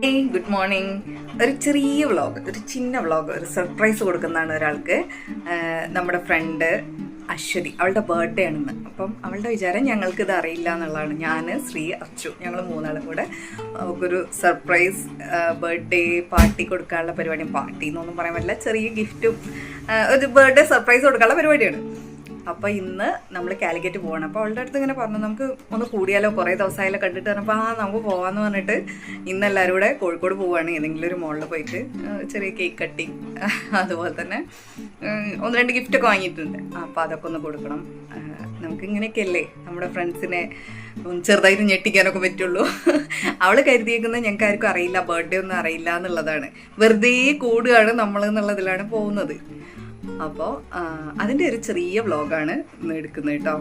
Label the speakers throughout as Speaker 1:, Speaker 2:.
Speaker 1: Hey good morning. ഒരു ചെറിയ vlog, ഒരു ചിന്ന വ്ളോഗ്, ഒരു സർപ്രൈസ് കൊടുക്കുന്നതാണ് ഒരാൾക്ക്. നമ്മുടെ ഫ്രണ്ട് അശ്വതി, അവളുടെ ബർത്ത്ഡേ ആണെന്ന്. അപ്പം അവളുടെ വിചാരം ഞങ്ങൾക്കിത് അറിയില്ല എന്നുള്ളതാണ്. ഞാൻ, ശ്രീ, അർച്ചു, ഞങ്ങൾ മൂന്നാളും കൂടെ ഒരു സർപ്രൈസ് ബർത്ത്ഡേ പാർട്ടി കൊടുക്കാനുള്ള പരിപാടിയും. പാർട്ടി എന്നൊന്നും പറയാൻ പറ്റില്ല, ചെറിയ ഗിഫ്റ്റും ഒരു ബർത്ത്ഡേ സർപ്രൈസ് കൊടുക്കാനുള്ള പരിപാടിയാണ്. അപ്പോൾ ഇന്ന് നമ്മൾ കാലിക്കറ്റ് പോകണം. അപ്പോൾ അവളുടെ അടുത്ത് ഇങ്ങനെ പറഞ്ഞു, നമുക്ക് ഒന്ന് കൂടിയാലോ, കുറേ ദിവസമായാലും കണ്ടിട്ട് പറഞ്ഞപ്പോൾ നമുക്ക് പോകാമെന്ന് പറഞ്ഞിട്ട് ഇന്ന് എല്ലാവരും കൂടെ കോഴിക്കോട് പോവുകയാണ്. ഏതെങ്കിലും ഒരു മോളിൽ പോയിട്ട് ചെറിയ കേക്ക് കട്ടിങ്, അതുപോലെ തന്നെ ഒന്ന് രണ്ട് ഗിഫ്റ്റൊക്കെ വാങ്ങിയിട്ടുണ്ട്. അപ്പോൾ അതൊക്കെ ഒന്ന് കൊടുക്കണം. നമുക്കിങ്ങനെയൊക്കെ അല്ലേ നമ്മുടെ ഫ്രണ്ട്സിനെ ചെറുതായിട്ട് ഞെട്ടിക്കാനൊക്കെ പറ്റുള്ളൂ. അവൾ കരുതിയേക്കുന്നത് ഞങ്ങൾക്ക് ആർക്കും അറിയില്ല, ബർത്ത്ഡേ ഒന്നും അറിയില്ല എന്നുള്ളതാണ്. വെറുതെ കൂടുകയാണ് നമ്മൾ എന്നുള്ളതിലാണ് പോകുന്നത്. അപ്പോൾ അതിൻ്റെ ഒരു ചെറിയ വ്ളോഗാണ് ഇന്ന് എടുക്കുന്നത് കേട്ടോ.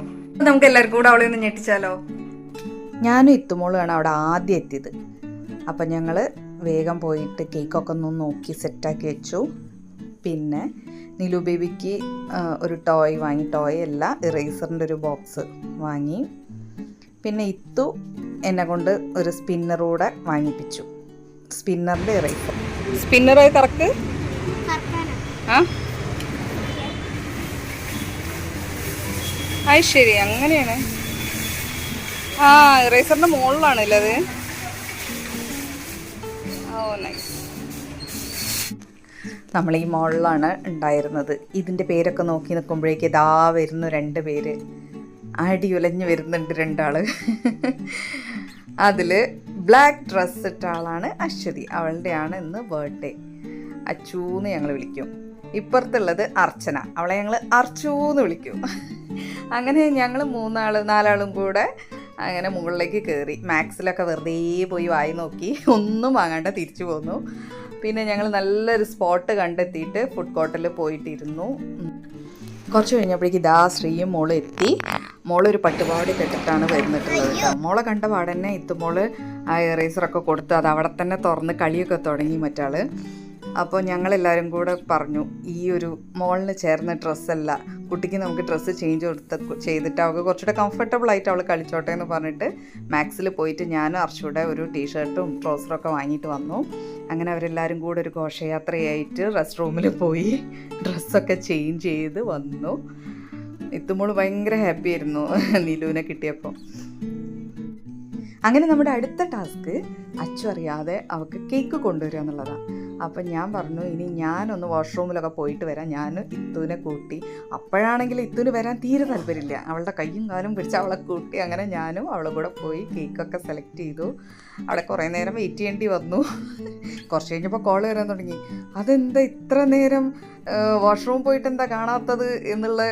Speaker 1: നമുക്ക് എല്ലാവർക്കും കൂടെ അവളെ ഒന്ന് ഞെട്ടിച്ചാലോ. ഞാനും ഇത്തുമോളുമാണ് അവിടെ ആദ്യം എത്തിയത്. അപ്പം ഞങ്ങൾ വേഗം പോയിട്ട് കേക്കൊക്കെ ഒന്ന് നോക്കി സെറ്റാക്കി വെച്ചു. പിന്നെ നിലു ബേബിക്ക് ഒരു ടോയ് വാങ്ങി, ടോയ് അല്ല ഇറേസറിൻ്റെ ഒരു ബോക്സ് വാങ്ങി. പിന്നെ ഇത്തു എന്നെ കൊണ്ട് ഒരു സ്പിന്നറൂടെ വാങ്ങിപ്പിച്ചു, സ്പിന്നറിൻ്റെ ഇറേസർ. സ്പിന്നറായി കറക്ക്. അത് ശരി, അങ്ങനെയാണ്. ഇറേസറിൻ്റെ മുകളിലാണല്ലേ അത്. ഓ നൈസ്. നമ്മൾ ഈ മോളിലാണ് ഉണ്ടായിരുന്നത്. ഇതിൻ്റെ പേരൊക്കെ നോക്കി നിൽക്കുമ്പോഴേക്ക് ഇതാ വരുന്നു രണ്ട് പേര്, അടിയുലഞ്ഞ് വരുന്നുണ്ട് രണ്ടാൾ. അതിൽ ബ്ലാക്ക് ഡ്രസ്സ് ഇട്ട ആളാണ് അശ്വതി, അവളുടെയാണ് ഇന്ന് ബർത്ത്ഡേ. അച്ചൂന്ന് ഞങ്ങൾ വിളിക്കും. ഇപ്പുറത്തുള്ളത് അർച്ചന, അവളെ ഞങ്ങൾ അർച്ചൂന്ന് വിളിക്കും. അങ്ങനെ ഞങ്ങൾ നാലാളും കൂടെ അങ്ങനെ മുകളിലേക്ക് കയറി. മാക്സിലൊക്കെ വെറുതെ പോയി വായി നോക്കി, ഒന്നും വാങ്ങാണ്ട് തിരിച്ചു പോന്നു. പിന്നെ ഞങ്ങൾ നല്ലൊരു സ്പോട്ട് കണ്ടെത്തിയിട്ട് ഫുഡ് കോർട്ടിൽ പോയിട്ടിരുന്നു. കുറച്ച് കഴിഞ്ഞപ്പോഴേക്ക് ഇതാ ശ്രീയും മോള് എത്തി. മോളൊരു പട്ടുപാവാടി കെട്ടിട്ടാണ് വരുന്നിട്ടുള്ളത് കേട്ടോ. മോളെ കണ്ട പാടന്നെ ഇത്തുമോള് ആ ഇറേസറൊക്കെ കൊടുത്ത് അത് അവിടെ തന്നെ തുറന്ന് കളിയൊക്കെ തുടങ്ങി മറ്റാൾ. അപ്പോൾ ഞങ്ങളെല്ലാവരും കൂടെ പറഞ്ഞു, ഈ ഒരു മോളിന് ചേർന്ന ഡ്രസ്സല്ല, കുട്ടിക്ക് നമുക്ക് ഡ്രസ്സ് ചേഞ്ച് ചെയ്തിട്ട് അവൾക്ക് കുറച്ചുകൂടെ കംഫർട്ടബിളായിട്ട് അവൾ കളിച്ചോട്ടെ എന്ന് പറഞ്ഞിട്ട് മാക്സിൽ പോയിട്ട് ഞാനും അർച്ചൂടെ ഒരു ടീഷർട്ടും ട്രൗസറൊക്കെ വാങ്ങിയിട്ട് വന്നു. അങ്ങനെ അവരെല്ലാവരും കൂടെ ഒരു ഘോഷയാത്രയായിട്ട് റെസ്റ്റ് റൂമിൽ പോയി ഡ്രസ്സൊക്കെ ചേഞ്ച് ചെയ്ത് വന്നു. ഇത്തുമ്പോൾ ഭയങ്കര ഹാപ്പി ആയിരുന്നു നിലുവിനെ കിട്ടിയപ്പോൾ. അങ്ങനെ നമ്മുടെ അടുത്ത ടാസ്ക് അച്ചു അറിയാതെ അവൾക്ക് കേക്ക് കൊണ്ടുവരിക എന്നുള്ളതാണ്. അപ്പം ഞാൻ പറഞ്ഞു, ഇനി ഞാനൊന്ന് വാഷ്റൂമിലൊക്കെ പോയിട്ട് വരാം. ഞാൻ ഇത്തുവിനെ കൂട്ടി. അപ്പോഴാണെങ്കിൽ ഇത്തുവിന് വരാൻ തീരെ താല്പര്യമില്ല. അവളുടെ കയ്യും കാലും പിടിച്ച് അവളെ കൂട്ടി. അങ്ങനെ ഞാനും അവളെ കൂടെ പോയി കേക്കൊക്കെ സെലക്ട് ചെയ്തു. അവിടെ കുറേ നേരം വെയിറ്റ് ചെയ്യേണ്ടി വന്നു. കുറച്ച് കഴിഞ്ഞപ്പോൾ കോൾ വരാൻ തുടങ്ങി. അതെന്താ ഇത്ര നേരം വാഷ്റൂം പോയിട്ട് എന്താ കാണാത്തത് എന്നുള്ള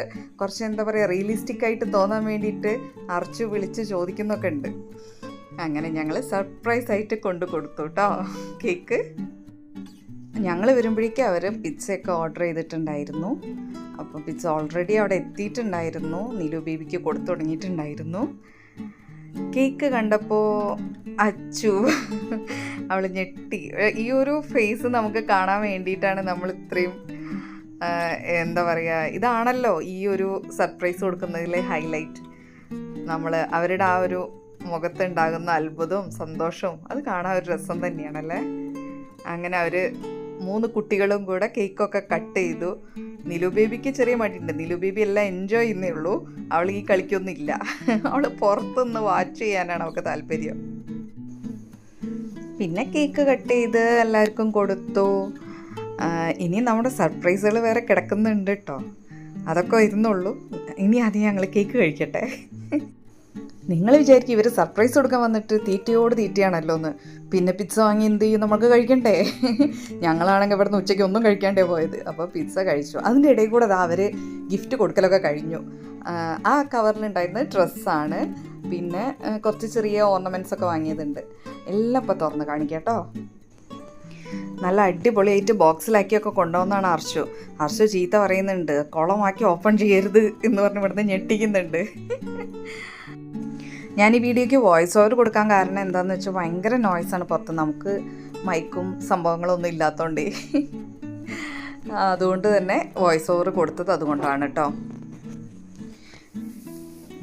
Speaker 1: കുറച്ച് എന്താ പറയുക റിയലിസ്റ്റിക്കായിട്ട് തോന്നാൻ വേണ്ടിയിട്ട് അർച്ചു വിളിച്ച് ചോദിക്കുന്നൊക്കെ ഉണ്ട്. അങ്ങനെ ഞങ്ങൾ സർപ്രൈസ് ആയിട്ട് കൊണ്ടു കൊടുത്തു കേട്ടോ കേക്ക്. ഞങ്ങൾ വരുമ്പോഴേക്കും അവർ പിസ്സയൊക്കെ ഓർഡർ ചെയ്തിട്ടുണ്ടായിരുന്നു. അപ്പോൾ പിസ്സ ഓൾറെഡി അവിടെ എത്തിയിട്ടുണ്ടായിരുന്നു. നിലു ബേബിക്ക് കൊടുത്തു തുടങ്ങിയിട്ടുണ്ടായിരുന്നു. കേക്ക് കണ്ടപ്പോൾ അച്ചു അവൾ ഞെട്ടി. ഈ ഒരു ഫേസ് നമുക്ക് കാണാൻ വേണ്ടിയിട്ടാണ് നമ്മൾ ഇത്രയും എന്താ പറയുക, ഇതാണല്ലോ ഈ ഒരു സർപ്രൈസ് കൊടുക്കുന്നതിലെ ഹൈലൈറ്റ്. നമ്മൾ അവരുടെ ആ ഒരു മുഖത്തുണ്ടാകുന്ന അത്ഭുതവും സന്തോഷവും അത് കാണാൻ ഒരു രസം തന്നെയാണല്ലേ. അങ്ങനെ അവർ 3 കുട്ടികളും കൂടെ കേക്കൊക്കെ കട്ട് ചെയ്തു. നിലു ബേബിക്ക് ചെറിയ മടിയുണ്ട്. നിലു ബേബി എല്ലാം എൻജോയ് ചെയ്യുന്നേ ഉള്ളൂ. അവൾ ഈ കളിക്കൊന്നുമില്ല. അവൾ പുറത്തുനിന്ന് വാച്ച് ചെയ്യാനാണ് അവൾക്ക് താല്പര്യം. പിന്നെ കേക്ക് കട്ട് ചെയ്ത് എല്ലാവർക്കും കൊടുത്തു. ഇനി നമ്മുടെ സർപ്രൈസുകൾ വേറെ കിടക്കുന്നുണ്ട് കേട്ടോ. അതൊക്കെ വരുന്നുള്ളൂ. ഇനി ആദ്യം ഞങ്ങൾ കേക്ക് കഴിക്കട്ടെ. നിങ്ങൾ വിചാരിക്കും ഇവർ സർപ്രൈസ് കൊടുക്കാൻ വന്നിട്ട് തീറ്റയോട് തീറ്റയാണല്ലോ എന്ന്. പിന്നെ പിസ്സ വാങ്ങി എന്ത് ചെയ്യും, നമുക്ക് കഴിക്കണ്ടേ. ഞങ്ങളാണെങ്കിൽ ഇവിടുന്ന് ഉച്ചയ്ക്ക് ഒന്നും കഴിക്കാണ്ടേ പോയത്. അപ്പോൾ പിസ്സ കഴിച്ചു. അതിൻ്റെ ഇടയിൽ കൂടെ അവർ ഗിഫ്റ്റ് കൊടുക്കലൊക്കെ കഴിഞ്ഞു. ആ കവറിലുണ്ടായിരുന്നത് ഡ്രസ്സാണ്. പിന്നെ കുറച്ച് ചെറിയ ഓർണമെൻറ്റ്സ് ഒക്കെ വാങ്ങിയതുണ്ട്. എല്ലാം ഇപ്പോൾ തുറന്ന് കാണിക്കാം കേട്ടോ. നല്ല അടിപൊളിയായിട്ട് ബോക്സിലാക്കിയൊക്കെ കൊണ്ടുപോകുന്നതാണ് അർച്ചു ചീത്ത പറയുന്നുണ്ട്, കുളമാക്കി ഓപ്പൺ ചെയ്യരുത് എന്ന് പറഞ്ഞ് ഇവിടുന്ന് ഞെട്ടിക്കുന്നുണ്ട്. ഞാൻ ഈ വീഡിയോയ്ക്ക് വോയിസ് ഓവർ കൊടുക്കാൻ കാരണം എന്താണെന്ന് വെച്ചാൽ ഭയങ്കര നോയ്സാണ് പുറത്ത്. നമുക്ക് മൈക്കും സംഭവങ്ങളൊന്നും ഇല്ലാത്തതുകൊണ്ടേ, അതുകൊണ്ട് തന്നെ വോയിസ് ഓവർ കൊടുത്തത് അതുകൊണ്ടാണ് കേട്ടോ.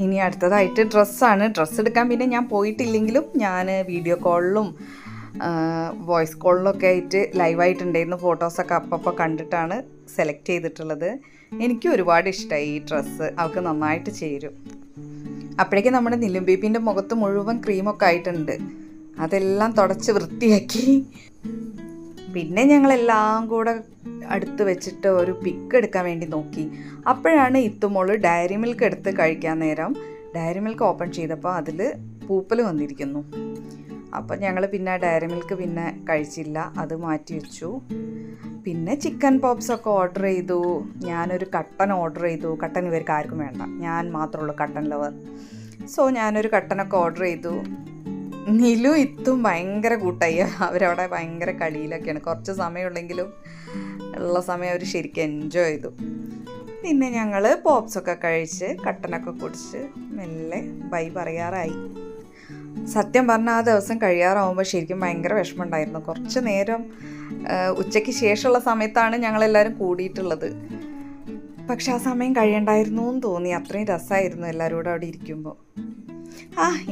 Speaker 1: ഇനി അടുത്തതായിട്ട് ഡ്രസ്സാണ്. ഡ്രസ്സ് എടുക്കാൻ പിന്നെ ഞാൻ പോയിട്ടില്ലെങ്കിലും ഞാൻ വീഡിയോ കോളിലും വോയിസ് കോളിലൊക്കെ ആയിട്ട് ലൈവായിട്ടുണ്ടായിരുന്ന ഫോട്ടോസൊക്കെ അപ്പം കണ്ടിട്ടാണ് സെലക്ട് ചെയ്തിട്ടുള്ളത്. എനിക്കും ഒരുപാട് ഇഷ്ടമായി ഈ ഡ്രസ്സ്, അവൾക്ക് നന്നായിട്ട് ചേരും. അപ്പോഴേക്കും നമ്മുടെ നിലും ബേബീൻ്റെ മുഖത്ത് മുഴുവൻ ക്രീമൊക്കെ ആയിട്ടുണ്ട്. അതെല്ലാം തുടച്ച് വൃത്തിയാക്കി പിന്നെ ഞങ്ങളെല്ലാം കൂടെ അടുത്ത് വെച്ചിട്ട് ഒരു പിക്ക് എടുക്കാൻ വേണ്ടി നോക്കി. അപ്പോഴാണ് ഇത്തുമോള് ഡയറി മിൽക്ക് എടുത്ത് കഴിക്കാൻ നേരം ഡയറി മിൽക്ക് ഓപ്പൺ ചെയ്തപ്പോൾ അതിൽ പൂപ്പൽ വന്നിരിക്കുന്നു. അപ്പം ഞങ്ങൾ പിന്നെ ഡയറി മിൽക്ക് പിന്നെ കഴിച്ചില്ല, അത് മാറ്റി വെച്ചു. പിന്നെ ചിക്കൻ പോപ്സൊക്കെ ഓർഡർ ചെയ്തു. ഞാനൊരു കട്ടൻ ഓർഡർ ചെയ്തു. കട്ടൻ ഇവർക്ക് ആർക്കും വേണ്ട, ഞാൻ മാത്രമേ ഉള്ളൂ കട്ടൻ ലവർ. സോ ഞാനൊരു കട്ടനൊക്കെ ഓർഡർ ചെയ്തു. നിലു ഇത്തും ഭയങ്കര കൂട്ടായി, അവരവിടെ ഭയങ്കര കളിയിലൊക്കെയാണ്. കുറച്ച് സമയമുള്ളെങ്കിലും ഉള്ള സമയം അവർ ശരിക്കും എൻജോയ് ചെയ്തു. പിന്നെ ഞങ്ങൾ പോപ്സൊക്കെ കഴിച്ച് കട്ടനൊക്കെ കുടിച്ച് മെല്ലെ ബൈ പറയാറായി. സത്യം പറഞ്ഞാൽ ആ ദിവസം കഴിയാറാവുമ്പോൾ ശരിക്കും ഭയങ്കര വിഷമമുണ്ടായിരുന്നു. കുറച്ച് നേരം ഉച്ചയ്ക്ക് ശേഷമുള്ള സമയത്താണ് ഞങ്ങളെല്ലാവരും കൂടിയിട്ടുള്ളത്. പക്ഷെ ആ സമയം കഴിയണ്ടായിരുന്നു എന്ന് തോന്നി. അത്രയും രസമായിരുന്നു എല്ലാവരും കൂടെ അവിടെ ഇരിക്കുമ്പോൾ.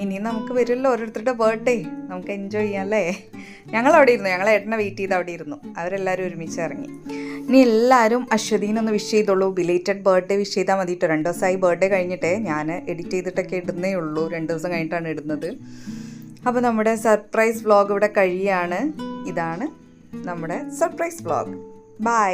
Speaker 1: ഇനി നമുക്ക് വരുമല്ലോ ഓരോരുത്തരുടെ ബർത്ത്ഡേ, നമുക്ക് എൻജോയ് ചെയ്യാം അല്ലേ. ഞങ്ങളവിടെ ഇരുന്നു, ഞങ്ങൾ ഏട്ടനെ വെയിറ്റ് ചെയ്ത് അവിടെ ഇരുന്നു. അവരെല്ലാവരും ഒരുമിച്ച് ഇറങ്ങി. ഇനി എല്ലാവരും അശ്വതീനൊന്ന് വിഷ് ചെയ്തോളൂ. ബിലേറ്റഡ് ബർത്ത്ഡേ വിഷ് ചെയ്താൽ മതി കേട്ടോ. 2 ദിവസമായി ബർത്ത്ഡേ കഴിഞ്ഞിട്ടേ, ഞാൻ എഡിറ്റ് ചെയ്തിട്ടൊക്കെ ഇടുന്നേ ഉള്ളൂ. 2 ദിവസം കഴിഞ്ഞിട്ടാണ് ഇടുന്നത്. അപ്പോൾ നമ്മുടെ സർപ്രൈസ് വ്ളോഗ് ഇവിടെ കഴിയാണ്. ഇതാണ് നമ്മുടെ സർപ്രൈസ് വ്ളോഗ്. ബൈ.